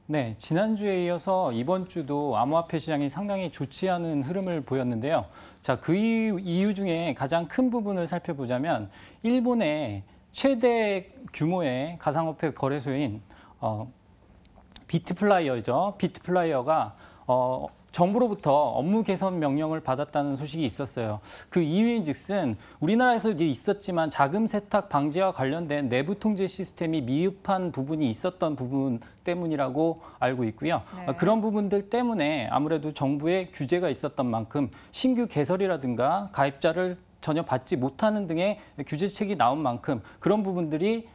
네, 지난주에 이어서 이번 주도 암호화폐 시장이 상당히 좋지 않은 흐름을 보였는데요. 자, 그 이유 중에 가장 큰 부분을 살펴보자면 일본의 최대 규모의 가상화폐 거래소인 비트플라이어죠. 비트플라이어가 정부로부터 업무 개선 명령을 받았다는 소식이 있었어요. 그 이유인즉슨 우리나라에서 있었지만 자금 세탁 방지와 관련된 내부 통제 시스템이 미흡한 부분이 있었던 부분 때문이라고 알고 있고요. 네. 그런 부분들 때문에 아무래도 정부의 규제가 있었던 만큼 신규 개설이라든가 가입자를 전혀 받지 못하는 등의 규제책이 나온 만큼 그런 부분들이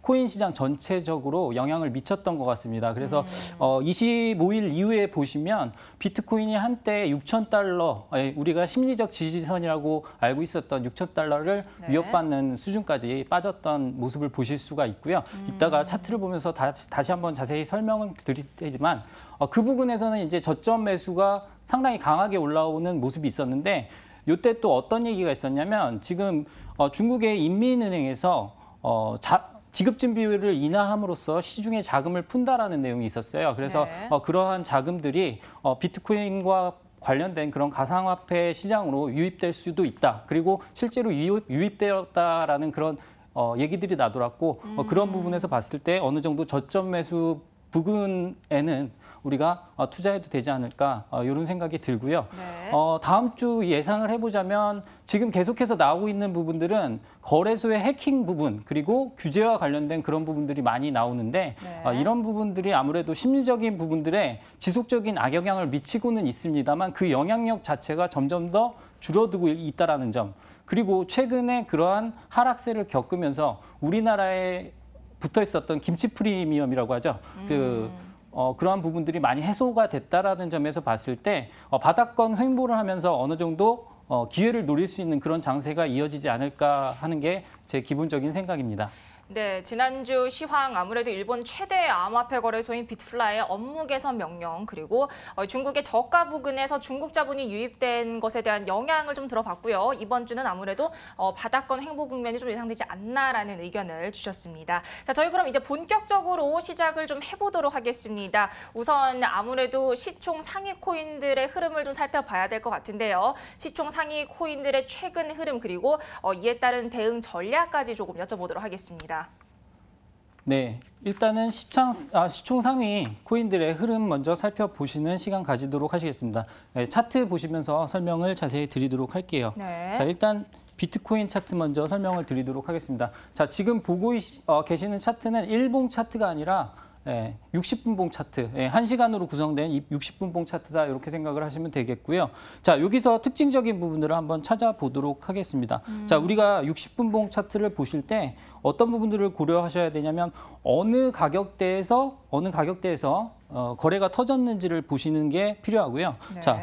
코인 시장 전체적으로 영향을 미쳤던 것 같습니다. 그래서 25일 이후에 보시면 비트코인이 한때 6,000달러, 우리가 심리적 지지선이라고 알고 있었던 6,000달러를 네. 위협받는 수준까지 빠졌던 모습을 보실 수가 있고요. 이따가 차트를 보면서 다시 한번 자세히 설명을 드릴 테지만 그 부분에서는 이제 저점 매수가 상당히 강하게 올라오는 모습이 있었는데 이때 또 어떤 얘기가 있었냐면 지금 중국의 인민은행에서 지급진 비율을 인하함으로써 시중에 자금을 푼다라는 내용이 있었어요. 그래서 네. 그러한 자금들이 비트코인과 관련된 그런 가상화폐 시장으로 유입될 수도 있다. 그리고 실제로 유입되었다라는 그런 얘기들이 나돌았고 그런 부분에서 봤을 때 어느 정도 저점 매수 부근에는 우리가 투자해도 되지 않을까 이런 생각이 들고요. 네. 다음 주 예상을 해보자면 지금 계속해서 나오고 있는 부분들은 거래소의 해킹 부분 그리고 규제와 관련된 그런 부분들이 많이 나오는데 네. 이런 부분들이 아무래도 심리적인 부분들에 지속적인 악영향을 미치고는 있습니다만 그 영향력 자체가 점점 더 줄어들고 있다라는 점. 그리고 최근에 그러한 하락세를 겪으면서 우리나라에 붙어 있었던 김치 프리미엄이라고 하죠. 그러한 부분들이 많이 해소가 됐다라는 점에서 봤을 때 바닥권 횡보를 하면서 어느 정도 기회를 노릴 수 있는 그런 장세가 이어지지 않을까 하는 게 제 기본적인 생각입니다. 네, 지난주 시황 아무래도 일본 최대 암호화폐 거래소인 비트플라이의 업무 개선 명령 그리고 중국의 저가 부근에서 중국 자본이 유입된 것에 대한 영향을 좀 들어봤고요. 이번 주는 아무래도 바닥권 횡보 국면이 좀 예상되지 않나라는 의견을 주셨습니다. 자, 저희 그럼 이제 본격적으로 시작을 좀 해보도록 하겠습니다. 우선 아무래도 시총 상위 코인들의 흐름을 좀 살펴봐야 될 것 같은데요. 시총 상위 코인들의 최근 흐름 그리고 이에 따른 대응 전략까지 조금 여쭤보도록 하겠습니다. 네, 일단은 시총 상위 코인들의 흐름 먼저 살펴보시는 시간 가지도록 하시겠습니다. 네, 차트 보시면서 설명을 자세히 드리도록 할게요. 네. 자, 일단 비트코인 차트 먼저 설명을 드리도록 하겠습니다. 자, 지금 보고 계시는 차트는 일봉 차트가 아니라 60분봉 차트, 1시간으로 구성된 60분봉 차트다 이렇게 생각을 하시면 되겠고요. 자, 여기서 특징적인 부분들을 한번 찾아보도록 하겠습니다. 자, 우리가 60분봉 차트를 보실 때 어떤 부분들을 고려하셔야 되냐면 어느 가격대에서 거래가 터졌는지를 보시는 게 필요하고요. 네. 자,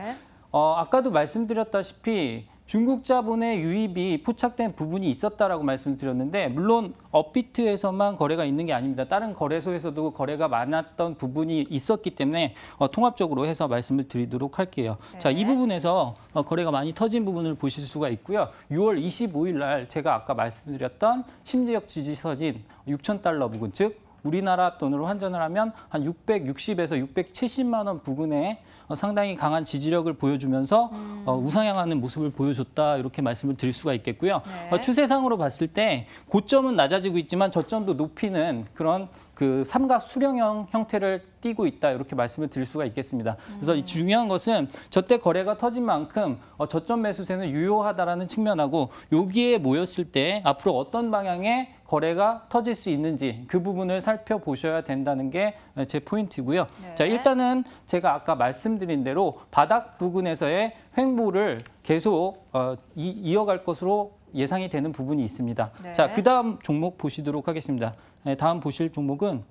아까도 말씀드렸다시피 중국 자본의 유입이 포착된 부분이 있었다라고 말씀을 드렸는데 물론 업비트에서만 거래가 있는 게 아닙니다. 다른 거래소에서도 거래가 많았던 부분이 있었기 때문에 통합적으로 해서 말씀을 드리도록 할게요. 네. 자, 이 부분에서 거래가 많이 터진 부분을 보실 수가 있고요. 6월 25일 날 제가 아까 말씀드렸던 심지역 지지선인 6,000달러 부근, 즉 우리나라 돈으로 환전을 하면 한 660에서 670만 원 부근에 상당히 강한 지지력을 보여주면서 우상향하는 모습을 보여줬다 이렇게 말씀을 드릴 수가 있겠고요. 네. 추세상으로 봤을 때 고점은 낮아지고 있지만 저점도 높이는 그런 그 삼각 수렴형 형태를 띠고 있다 이렇게 말씀을 드릴 수가 있겠습니다. 그래서 이 중요한 것은 저때 거래가 터진 만큼 저점 매수세는 유효하다라는 측면하고 여기에 모였을 때 앞으로 어떤 방향의 거래가 터질 수 있는지 그 부분을 살펴보셔야 된다는 게 제 포인트고요. 네. 자, 일단은 제가 아까 말씀드린 대로 바닥 부근에서의 횡보를 계속 이어갈 것으로 예상이 되는 부분이 있습니다. 네. 자, 그다음 종목 보시도록 하겠습니다. 네, 다음 보실 종목은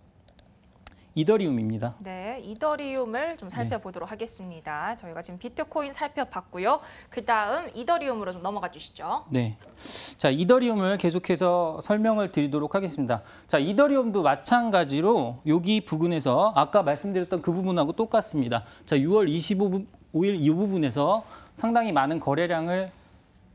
이더리움입니다. 네, 이더리움을 좀 살펴보도록 하겠습니다. 저희가 지금 비트코인 살펴봤고요. 그다음 이더리움으로 좀 넘어가 주시죠. 네. 자, 이더리움을 계속해서 설명을 드리도록 하겠습니다. 자, 이더리움도 마찬가지로 여기 부분에서 아까 말씀드렸던 그 부분하고 똑같습니다. 자, 6월 25일 이 부분에서 상당히 많은 거래량을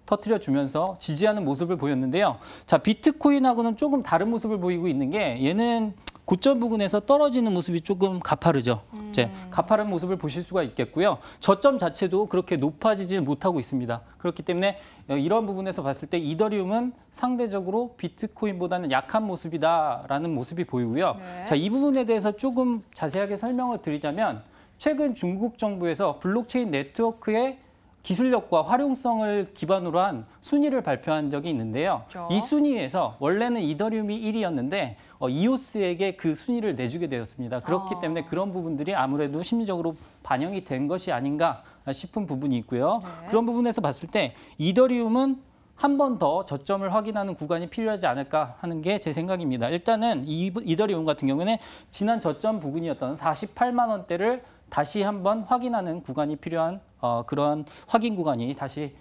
터뜨려 주면서 지지하는 모습을 보였는데요. 자, 비트코인하고는 조금 다른 모습을 보이고 있는 게 얘는 고점 부근에서 떨어지는 모습이 조금 가파르죠. 이제 가파른 모습을 보실 수가 있겠고요. 저점 자체도 그렇게 높아지지 못하고 있습니다. 그렇기 때문에 이런 부분에서 봤을 때 이더리움은 상대적으로 비트코인보다는 약한 모습이다라는 모습이 보이고요. 네. 자, 이 부분에 대해서 조금 자세하게 설명을 드리자면 최근 중국 정부에서 블록체인 네트워크의 기술력과 활용성을 기반으로 한 순위를 발표한 적이 있는데요. 그렇죠. 이 순위에서 원래는 이더리움이 1위였는데 이오스에게 그 순위를 내주게 되었습니다. 그렇기 때문에 그런 부분들이 아무래도 심리적으로 반영이 된 것이 아닌가 싶은 부분이 있고요. 네. 그런 부분에서 봤을 때 이더리움은 한 번 더 저점을 확인하는 구간이 필요하지 않을까 하는 게 제 생각입니다. 일단은 이더리움 같은 경우에는 지난 저점 부근이었던 48만 원대를 다시 한번 확인하는 구간이 필요한 그러한 확인 구간이 다시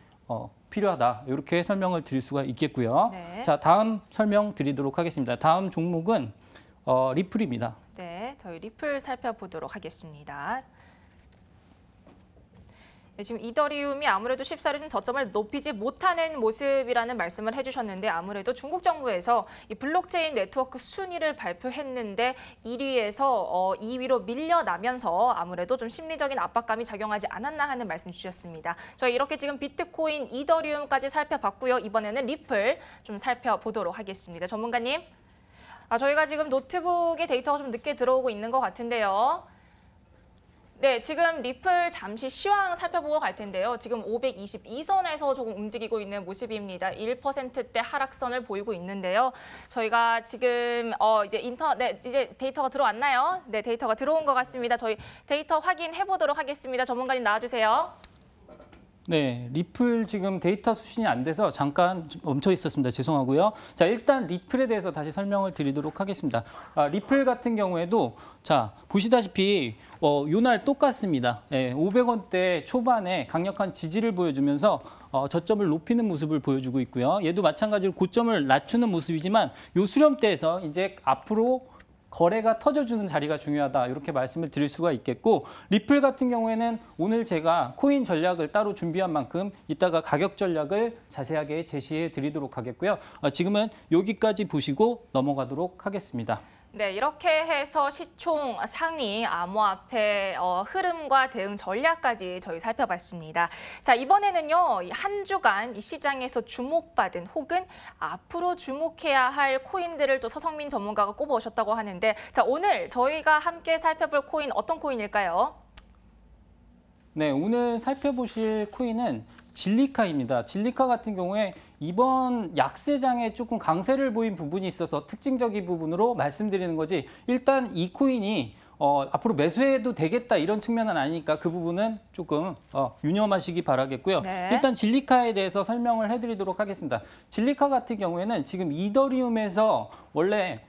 필요하다. 이렇게 설명을 드릴 수가 있겠고요. 네. 자, 다음 설명 드리도록 하겠습니다. 다음 종목은 리플입니다. 네, 저희 리플 살펴보도록 하겠습니다. 네, 지금 이더리움이 아무래도 쉽사리 좀 저점을 높이지 못하는 모습이라는 말씀을 해주셨는데 아무래도 중국 정부에서 이 블록체인 네트워크 순위를 발표했는데 1위에서 2위로 밀려나면서 아무래도 좀 심리적인 압박감이 작용하지 않았나 하는 말씀 주셨습니다. 저희 이렇게 지금 비트코인, 이더리움까지 살펴봤고요. 이번에는 리플 좀 살펴보도록 하겠습니다. 전문가님, 저희가 지금 노트북에 데이터가 좀 늦게 들어오고 있는 것 같은데요. 네, 지금 리플 잠시 시황 살펴보고 갈 텐데요. 지금 522선에서 조금 움직이고 있는 모습입니다. 1%대 하락선을 보이고 있는데요. 저희가 지금 이제 데이터가 들어왔나요? 네, 데이터가 들어온 것 같습니다. 저희 데이터 확인해 보도록 하겠습니다. 전문가님 나와주세요. 네, 리플 지금 데이터 수신이 안 돼서 잠깐 멈춰 있었습니다. 죄송하고요. 자, 일단 리플에 대해서 다시 설명을 드리도록 하겠습니다. 리플 같은 경우에도 자, 보시다시피 요날 똑같습니다. 500원대 초반에 강력한 지지를 보여주면서 저점을 높이는 모습을 보여주고 있고요. 얘도 마찬가지로 고점을 낮추는 모습이지만 요 수렴대에서 이제 앞으로 거래가 터져주는 자리가 중요하다 이렇게 말씀을 드릴 수가 있겠고 리플 같은 경우에는 오늘 제가 코인 전략을 따로 준비한 만큼 이따가 가격 전략을 자세하게 제시해 드리도록 하겠고요. 지금은 여기까지 보시고 넘어가도록 하겠습니다. 네, 이렇게 해서 시총 상위, 암호화폐 흐름과 대응 전략까지 저희 살펴봤습니다. 자, 이번에는요, 한 주간 이 시장에서 주목받은 혹은 앞으로 주목해야 할 코인들을 또 서성민 전문가가 꼽아오셨다고 하는데, 자, 오늘 저희가 함께 살펴볼 코인 어떤 코인일까요? 네, 오늘 살펴보실 코인은 진리카입니다. 진리카 같은 경우에 이번 약세장에 조금 강세를 보인 부분이 있어서 특징적인 부분으로 말씀드리는 거지 일단 이 코인이 앞으로 매수해도 되겠다 이런 측면은 아니니까 그 부분은 조금 유념하시기 바라겠고요. 네. 일단 진리카에 대해서 설명을 해드리도록 하겠습니다. 진리카 같은 경우에는 지금 이더리움에서 원래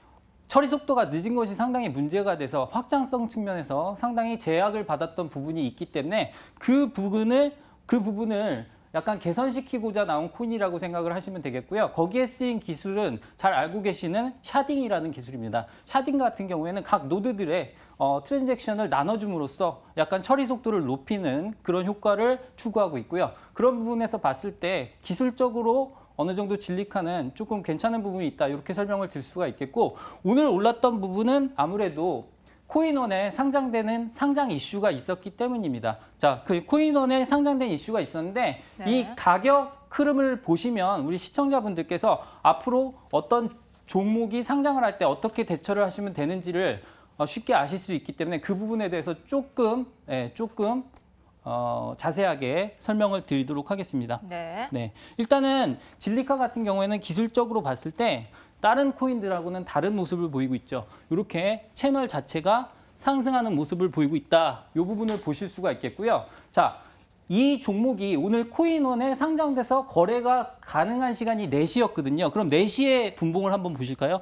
처리 속도가 늦은 것이 상당히 문제가 돼서 확장성 측면에서 상당히 제약을 받았던 부분이 있기 때문에 그 부분을 약간 개선시키고자 나온 코인이라고 생각을 하시면 되겠고요. 거기에 쓰인 기술은 잘 알고 계시는 샤딩이라는 기술입니다. 샤딩 같은 경우에는 각 노드들의 트랜잭션을 나눠줌으로써 약간 처리 속도를 높이는 그런 효과를 추구하고 있고요. 그런 부분에서 봤을 때 기술적으로 어느 정도 진리카는 조금 괜찮은 부분이 있다. 이렇게 설명을 드릴 수가 있겠고 오늘 올랐던 부분은 아무래도 코인원에 상장되는 상장 이슈가 있었기 때문입니다. 자, 그 코인원에 상장된 이슈가 있었는데 네. 이 가격 흐름을 보시면 우리 시청자분들께서 앞으로 어떤 종목이 상장을 할 때 어떻게 대처를 하시면 되는지를 쉽게 아실 수 있기 때문에 그 부분에 대해서 조금 자세하게 설명을 드리도록 하겠습니다. 네. 일단은 진리카 같은 경우에는 기술적으로 봤을 때 다른 코인들하고는 다른 모습을 보이고 있죠. 이렇게 채널 자체가 상승하는 모습을 보이고 있다. 이 부분을 보실 수가 있겠고요. 자, 이 종목이 오늘 코인원에 상장돼서 거래가 가능한 시간이 4시였거든요. 그럼 4시에 분봉을 한번 보실까요?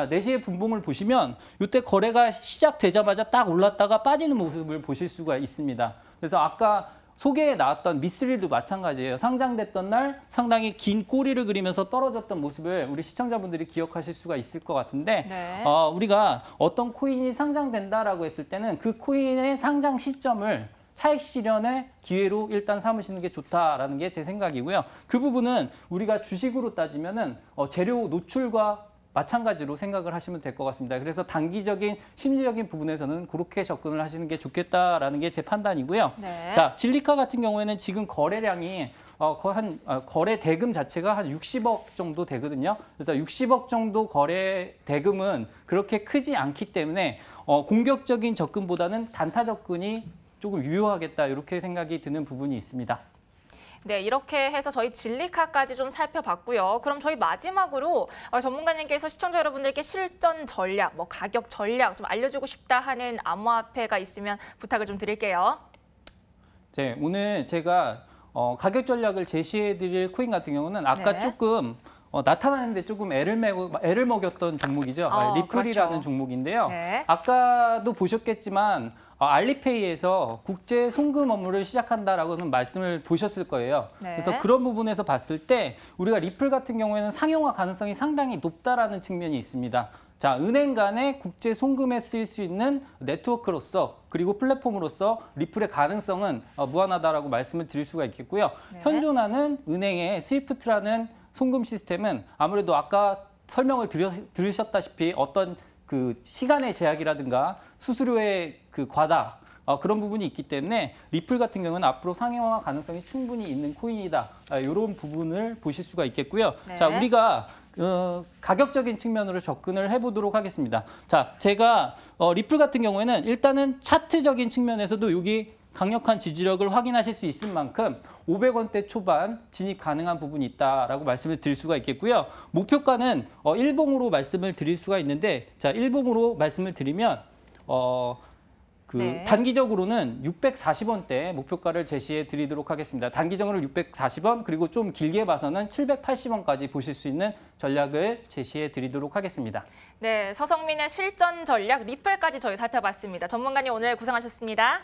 내시의 분봉을 보시면 이때 거래가 시작되자마자 딱 올랐다가 빠지는 모습을 보실 수가 있습니다. 그래서 아까 소개에 나왔던 미쓰릴도 마찬가지예요. 상장됐던 날 상당히 긴 꼬리를 그리면서 떨어졌던 모습을 우리 시청자분들이 기억하실 수가 있을 것 같은데 네. 우리가 어떤 코인이 상장된다라고 했을 때는 그 코인의 상장 시점을 차익 실현의 기회로 일단 삼으시는 게 좋다라는 게 제 생각이고요. 그 부분은 우리가 주식으로 따지면은 재료 노출과 마찬가지로 생각을 하시면 될 것 같습니다. 그래서 단기적인 심리적인 부분에서는 그렇게 접근을 하시는 게 좋겠다라는 게 제 판단이고요. 네. 자, 진리카 같은 경우에는 지금 거래량이 거래 대금 자체가 한 60억 정도 되거든요. 그래서 60억 정도 거래 대금은 그렇게 크지 않기 때문에 공격적인 접근보다는 단타 접근이 조금 유효하겠다 이렇게 생각이 드는 부분이 있습니다. 네, 이렇게 해서 저희 진리카까지 좀 살펴봤고요. 그럼 저희 마지막으로 전문가님께서 시청자 여러분들께 실전 전략, 가격 전략 좀 알려주고 싶다 하는 암호화폐가 있으면 부탁을 좀 드릴게요. 네, 오늘 제가 가격 전략을 제시해드릴 코인 같은 경우는 아까 네. 조금 나타나는데 조금 애를 먹였던 종목이죠. 리플이라는 그렇죠. 종목인데요. 네. 아까도 보셨겠지만 알리페이에서 국제 송금 업무를 시작한다라고는 말씀을 보셨을 거예요. 네. 그래서 그런 부분에서 봤을 때 우리가 리플 같은 경우에는 상용화 가능성이 상당히 높다라는 측면이 있습니다. 자, 은행 간의 국제 송금에 쓰일 수 있는 네트워크로서 그리고 플랫폼으로서 리플의 가능성은 무한하다라고 말씀을 드릴 수가 있겠고요. 네. 현존하는 은행의 스위프트라는 송금 시스템은 아무래도 아까 설명을 들으셨다시피 어떤 그 시간의 제약이라든가 수수료의 그 과다 그런 부분이 있기 때문에 리플 같은 경우는 앞으로 상용화 가능성이 충분히 있는 코인이다. 이런 부분을 보실 수가 있겠고요. 네. 자, 우리가 가격적인 측면으로 접근을 해보도록 하겠습니다. 자, 제가 리플 같은 경우에는 일단은 차트적인 측면에서도 여기 강력한 지지력을 확인하실 수 있을 만큼 500원대 초반 진입 가능한 부분이 있다라고 말씀을 드릴 수가 있겠고요. 목표가는 일봉으로 말씀을 드릴 수가 있는데, 자, 일봉으로 말씀을 드리면 네. 단기적으로는 640원대 목표가를 제시해 드리도록 하겠습니다. 단기적으로 640원, 그리고 좀 길게 봐서는 780원까지 보실 수 있는 전략을 제시해 드리도록 하겠습니다. 네, 서성민의 실전 전략 리플까지 저희 살펴봤습니다. 전문가님 오늘 고생하셨습니다.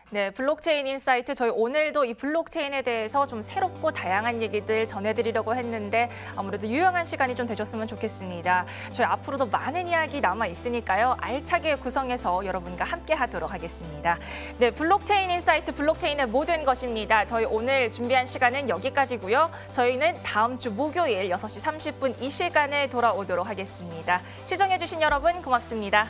네, 블록체인 인사이트 저희 오늘도 이 블록체인에 대해서 좀 새롭고 다양한 얘기들 전해드리려고 했는데 아무래도 유용한 시간이 좀 되셨으면 좋겠습니다. 저희 앞으로도 많은 이야기 남아 있으니까요. 알차게 구성해서 여러분과 함께 하도록 하겠습니다. 네, 블록체인 인사이트 블록체인의 모든 것입니다. 저희 오늘 준비한 시간은 여기까지고요. 저희는 다음 주 목요일 6시 30분 이 시간에 돌아오도록 하겠습니다. 시청해주신 여러분 고맙습니다.